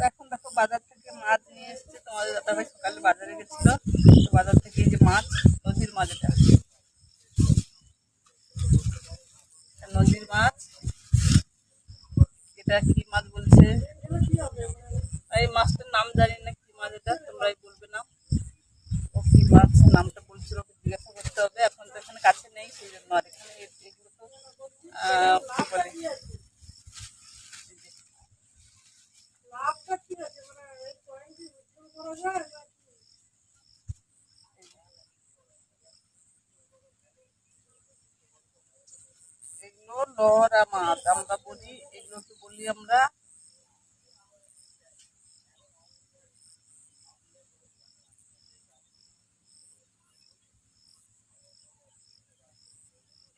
এখন দেখো বাজার থেকে মাছ নিয়ে এসছে, তোমাদের দাদাভাই সকালে বাজারে গেছিল, তো বাজার থেকে এই যে মাছ, নদীর মাছ, এটা নদীর মাছ। এটা কি মাছ বলছে, এই মাছটার নাম জানি না কি মাছ, এটা তোমরাই বলবে না। ও কি মাছ নামটা বলছিল, ওকে জিজ্ঞাসা করতে হবে। এখন তো এখানে কাছে নেই, সেই জন্য। আর এখানে এগুলো তো কি বলে, এগুলো লহরা মাছ আমরা বলি, এগুলোকে বলি আমরা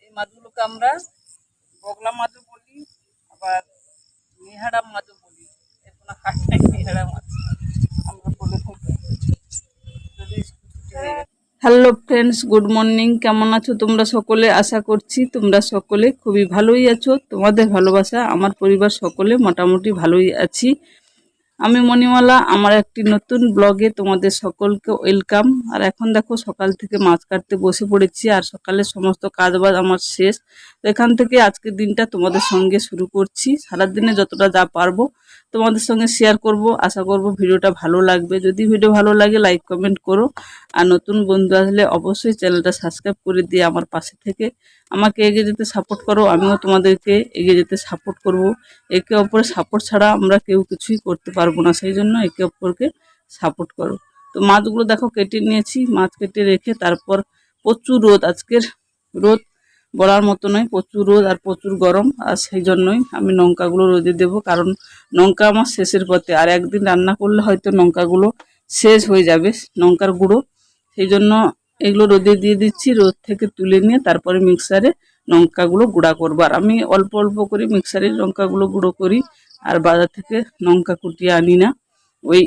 এই মাছগুলোকে আমরা বগলা মাছও বলি, আবার নিহারা মাছও বলি। এর কোনো কাজ নাই, নিহারা মাছ আমরা বলে থাকি। যদি ছুটি হয়ে গেছে। Hello friends, good morning. কেমন আছো তোমরা সকলে? আশা করছি তোমরা সকলে খুবই ভালোই আছো। তোমাদের ভালোবাসা আমার পরিবার সকলে মোটামুটি ভালোই আছি। আমি মণিমালা, আমার একটি নতুন ব্লগে তোমাদের সকলকে ওয়েলকাম। আর এখন দেখো সকাল থেকে মাছ কাটতে বসে পড়েছি, আর সকালে সমস্ত কাজবাজ আমার শেষ। তো এখান থেকে আজকের দিনটা তোমাদের সঙ্গে শুরু করছি। সারাদিনে যতটা যা পারবো তোমাদের সঙ্গে শেয়ার করব। আশা করব ভিডিওটা ভালো লাগবে। যদি ভিডিও ভালো লাগে লাইক কমেন্ট করো, আর নতুন বন্ধু আসলে অবশ্যই চ্যানেলটা সাবস্ক্রাইব করে দিয়ে আমার পাশে থেকে আমাকে এগিয়ে যেতে সাপোর্ট করো। আমিও তোমাদেরকে এগিয়ে যেতে সাপোর্ট করব। একে অপরের সাপোর্ট ছাড়া আমরা কেউ কিছুই করতে পারবো না, সেই জন্য একে অপরকে সাপোর্ট করো। তো মাছগুলো দেখো কেটে নিয়েছি, মাছ কেটে রেখে তারপর প্রচুর রোদ, আজকের রোদ বলার মতো নয়, প্রচুর রোদ আর প্রচুর গরম। আর সেই জন্যই আমি লঙ্কাগুলো রোদে দেবো, কারণ লঙ্কা আমার শেষের পথে। আর একদিন রান্না করলে হয়তো লঙ্কাগুলো শেষ হয়ে যাবে, লঙ্কার গুঁড়ো। সেই জন্য এগুলো রোদে দিয়ে দিচ্ছি, রোদ থেকে তুলে নিয়ে তারপরে মিক্সারে লঙ্কাগুলো গুঁড়া করবো। আর আমি অল্প অল্প করে মিক্সারে লঙ্কাগুলো গুঁড়ো করি, আর বাজার থেকে লঙ্কা কুটিয়ে আনি না। ওই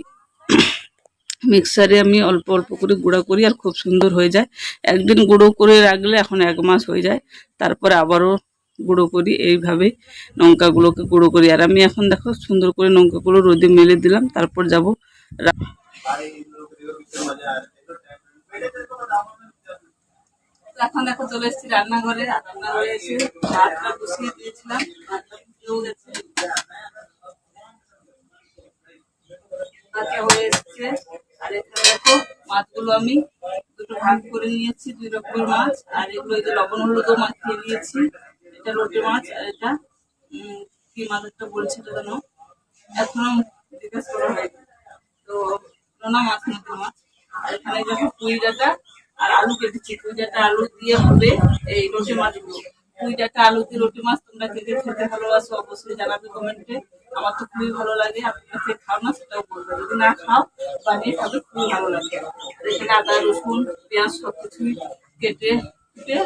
মিক্সারে আমি অল্প অল্প করে গুঁড়া করি, আর খুব সুন্দর হয়ে যায়। একদিন গুঁড়ো করে রাখলে এখন 1 মাস হয়ে যায়, তারপরে আবারও গুঁড়ো করি। এইভাবে লঙ্কাগুলোকে গুঁড়ো করি। আর আমি এখন দেখো সুন্দর করে লঙ্কাগুলো রোদে মেলে দিলাম, তারপর যাব। এখন দেখো চলে এসেছি রান্নাঘরে। রান্নাঘরে এসে ভাতটা বসিয়ে দিয়েছিলাম, ভাতটা ফুটেও গেছে, ভাতটা হয়ে এসছে। আর এখানে দেখো মাছগুলো আমি দুটো ভাগ করে নিয়েছি, 2 রকমের মাছ। আর এগুলো এই যে লবণ হলুদও মাখিয়ে নিয়েছি। এটা লোটে মাছ, আর এটা কি মাছটা বলছিল যেন, এখনো জিজ্ঞেস করা হয়নি। তো নোনা মাছ, নদীর মাছ। আর এখানে দেখো পুঁই ডাঁটা আর আলু কেটেছি। পুঁই ডাঁটা আলু দিয়ে হবে এই লোটে মাছগুলো। পুঁই ডাঁটা আলু দিয়ে লোটে মাছ তোমরা কে কে খেতে ভালোবাসো অবশ্যই জানাবে কমেন্টে। আমার তো খুবই ভালো লাগে, আপনারা কে খাও না সেটাও বলবে। যদি না খাও বানিয়ে খাবে, খুবই ভালো লাগে। আর এখানে আদা রসুন পেঁয়াজ সবকিছুই কেটে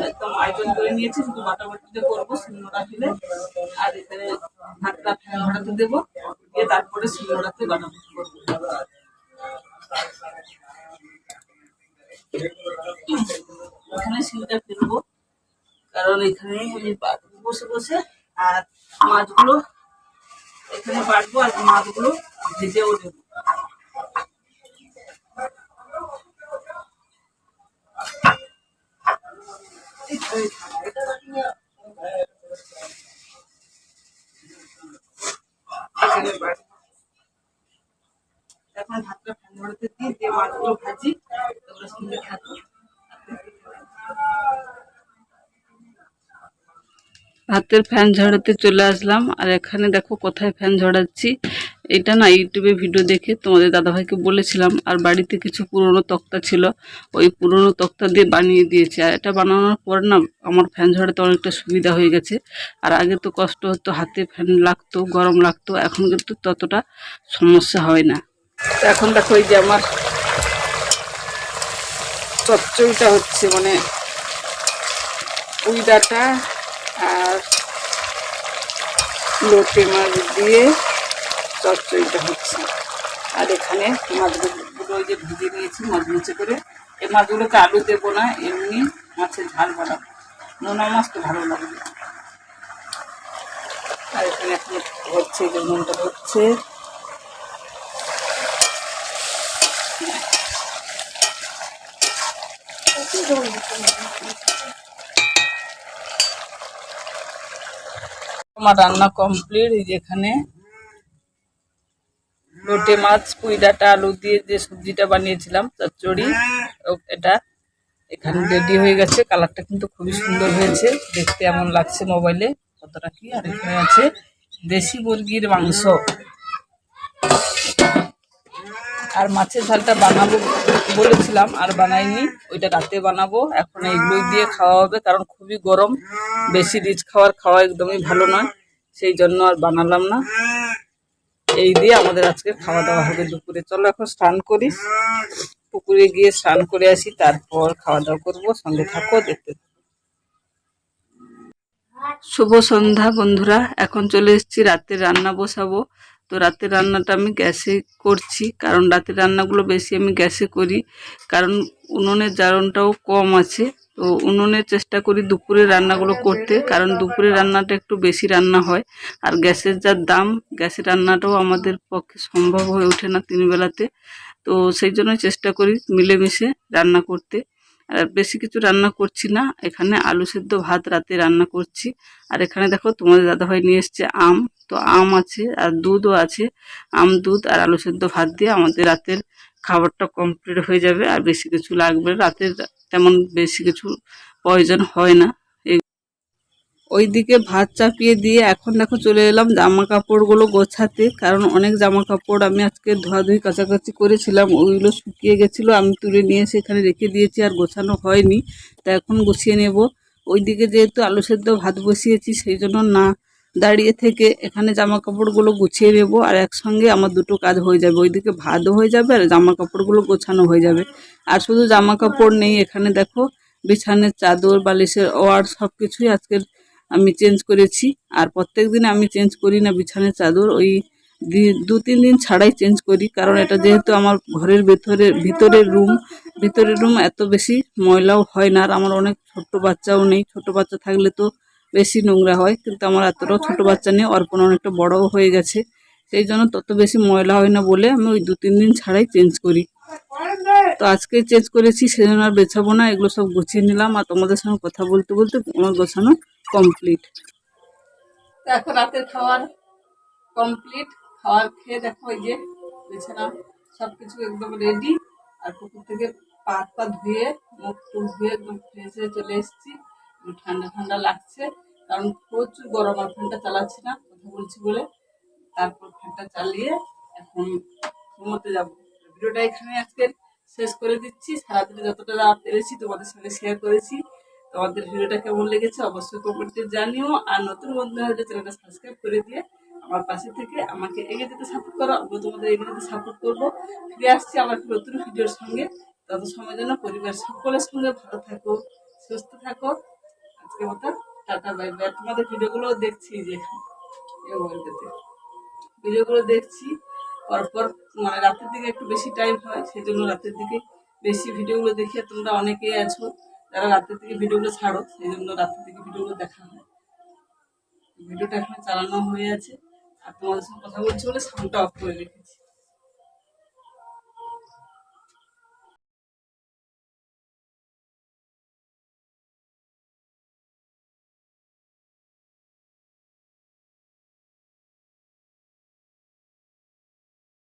একদম আয়োজন করে নিয়েছি, শুধু বাটাবাটিতে করবো শিলনোড়া ফেলে। আর এখানে ভাতটা ফ্যান ধরাতে দেবো, দিয়ে তারপরে শিলনোড়াতে বাটাবাটি করবো। এখানে শিলটা ফেলবো, কারণ এখানে আমি বসে বসে আর মাছগুলো এখানে বাটবো, আর মাছগুলো ভেজেও দেবো। এখন ভাতটা ফ্যান ধরাতে দিয়ে মাছগুলো ভাজি, তোমরা সঙ্গে থাকো। ভাতের ফ্যান ঝরাতে চলে আসলাম। আর এখানে দেখো কোথায় ফ্যান ঝরাচ্ছি, এটা না ইউটিউবে ভিডিও দেখে তোমাদের দাদাভাইকে বলেছিলাম। আর বাড়িতে কিছু পুরনো তক্তা ছিল, ওই পুরনো তক্তা দিয়ে বানিয়ে দিয়েছে। আর এটা বানানোর পর না আমার ফ্যান ঝরাতে অনেকটা সুবিধা হয়ে গেছে। আর আগে তো কষ্ট হতো, হাতে ফ্যান লাগতো, গরম লাগতো। এখন কিন্তু ততটা সমস্যা হয় না। এখন দেখো এই যে আমার চচ্চড়িটা হচ্ছে, মানে পুঁই ডাঁটা আর লোটে মাছ দিয়ে চচ্চড়িটা হচ্ছে। আর এখানে মাছগুলো ওই যে ভেজে নিয়েছি মচমচে করে। এই মাছগুলোকে আলু দেবো না, এমনি মাছের ঝাল বানাবো। নোনা মাছ তো ভালো লাগবে। আর এখানে এখন হচ্ছে, যে নুনটা হচ্ছে, আমার রান্না কমপ্লিট। এই যেখানে লোটে মাছ, পুঁই ডাঁটা, আলু দিয়ে যে সবজিটা বানিয়েছিলাম চচ্চড়ি, এটা এখানে রেডি হয়ে গেছে। কালারটা কিন্তু খুবই সুন্দর হয়েছে, দেখতে এমন লাগছে মোবাইলে কতটা কি। আর এখানে আছে দেশি মুরগির মাংস, আর মাছের ঝালটা বানাবো বলেছিলাম আর বানাইনি, ওইটা রাতে বানাবো। এখন এইগুলোই দিয়ে খাওয়া হবে, কারণ খুবই গরম, বেশি রিচ খাওয়া একদমই ভালো নয়, সেই জন্য আর বানালাম না। এই দিয়ে আমাদের আজকে খাওয়া দাওয়া হবে দুপুরে। চলো এখন স্নান করি, পুকুরে গিয়ে স্নান করে আসি, তারপর খাওয়া দাওয়া করবো। সঙ্গে থাকো, দেখতে থাকো। শুভ সন্ধ্যা বন্ধুরা, এখন চলে এসেছি রাতের রান্না বসাবো। তো রাতের রান্নাটা আমি গ্যাসে করছি, কারণ রাতের রান্নাগুলো বেশি আমি গ্যাসে করি, কারণ উনুনের জারনটাও কম আছে। তো উনুনের চেষ্টা করি দুপুরের রান্নাগুলো করতে, কারণ দুপুরের রান্নাটা একটু বেশি রান্না হয়। আর গ্যাসের যা দাম, গ্যাসের রান্নাটাও আমাদের পক্ষে সম্ভব হয়ে ওঠে না 3 বেলাতে। তো সেই জন্য চেষ্টা করি মিলেমিশে রান্না করতে। আর বেশি কিছু রান্না করছি না, এখানে আলু সেদ্ধ ভাত রাতে রান্না করছি। আর এখানে দেখো তোমাদের দাদাভাই নিয়ে এসছে আম, তো আম আছে আর দুধও আছে। আম, দুধ আর আলু সেদ্ধ ভাত দিয়ে আমাদের রাতের খাবারটা কমপ্লিট হয়ে যাবে। আর বেশি কিছু লাগবে রাতের, তেমন বেশি কিছু প্রয়োজন হয় না। ওইদিকে ভাত চাপিয়ে দিয়ে এখন দেখো চলে এলাম জামা কাপড়গুলো গোছাতে, কারণ অনেক জামা কাপড় আমি আজকে ধোয়াধুয়ি কাচাকাচি করেছিলাম, ওইগুলো শুকিয়ে গেছিলো, আমি তুলে নিয়ে এসে এখানে রেখে দিয়েছি, আর গোছানো হয়নি। তা এখন গুছিয়ে নেব। ওইদিকে যেহেতু আলু সেদ্ধ ভাত বসিয়েছি, সেই জন্য না দাঁড়িয়ে থেকে এখানে জামা কাপড়গুলো গুছিয়ে নেব, আর একসঙ্গে আমার দুটো কাজ হয়ে যাবে। ওইদিকে ভাতও হয়ে যাবে আর জামা কাপড়গুলো গোছানো হয়ে যাবে। আর শুধু জামা কাপড় নেই, এখানে দেখো বিছানের চাদর, বালিশের ওয়ার সব কিছুই আজকের আমি চেঞ্জ করেছি। আর প্রত্যেক দিন আমি চেঞ্জ করি না বিছানার চাদর, ওই 2-3 দিন ছাড়াই চেঞ্জ করি, কারণ এটা যেহেতু আমার ঘরের ভিতরের রুম এত বেশি ময়লাও হয় না। আর আমার অনেক ছোট বাচ্চাও নেই, ছোট বাচ্চা থাকলে তো বেশি নোংরা হয়, কিন্তু আমার এতটাও ছোট বাচ্চা নেই, অর্পণ অনেকটা বড়ও হয়ে গেছে, সেই জন্য তত বেশি ময়লা হয় না বলে আমি ওই 2-3 দিন ছাড়াই চেঞ্জ করি। তো আজকে চেঞ্জ করেছি, সেজন্য আর বেছাবো না, এগুলো সব গুছিয়ে নিলাম। আর তোমাদের সঙ্গে কথা বলতে বলতে আমার গোছানো কমপ্লিট। তো এখন রাতের খাওয়ার কমপ্লিট, খাওয়ার খেয়ে দেখো এই যে বিছানা সবকিছু একদম রেডি। আর পুকুর থেকে পা ধুয়ে মুখ টুক ধুয়ে একদম ফ্রেশ হয়ে চলে এসেছি। ঠান্ডা ঠান্ডা লাগছে, কারণ প্রচুর গরম, আর ফ্যানটা চালাচ্ছি না কথা বলছি বলে। তারপর ফ্যানটা চালিয়ে এখন ঘুমোতে যাবো। ভিডিওটা এখানে আজকে শেষ করে দিচ্ছি। সারাদিনে যতটা পেরেছি তোমাদের সঙ্গে শেয়ার করেছি। তোমাদের ভিডিওটা কেমন লেগেছে অবশ্যই কমেন্টে জানিও। আর নতুন বন্ধু হলে চ্যানেলটা সাবস্ক্রাইব করে দিয়ে আমার পাশে থেকে আমাকে এগিয়ে যেতে সাপোর্ট করো, আমিও তোমাদের এগিয়ে যেতে সাপোর্ট করবো। ফিরে আসছি আমার নতুন ভিডিওর সঙ্গে। তত সময় যেন পরিবার সকলের সঙ্গে ভালো থাকো, সুস্থ থাকো। আজকে মতো টাটা, বাই বাই। তোমাদের ভিডিওগুলো দেখছি, যে ভিডিওগুলো দেখছি পরপর, মানে রাতের দিকে একটু বেশি টাইম হয়, সেই জন্য রাতের দিকে বেশি ভিডিওগুলো দেখি। তোমরা অনেকেই আছো যারা রাতের দিকে ভিডিওগুলো ছাড়ো, সেই জন্য রাতের দিকে ভিডিওগুলো দেখা হয়। ভিডিওটা এখন চালানো হয়ে আছে, আর তোমাদের সঙ্গে কথা বলছি বলে সাউন্ডটা অফ করে রেখেছি।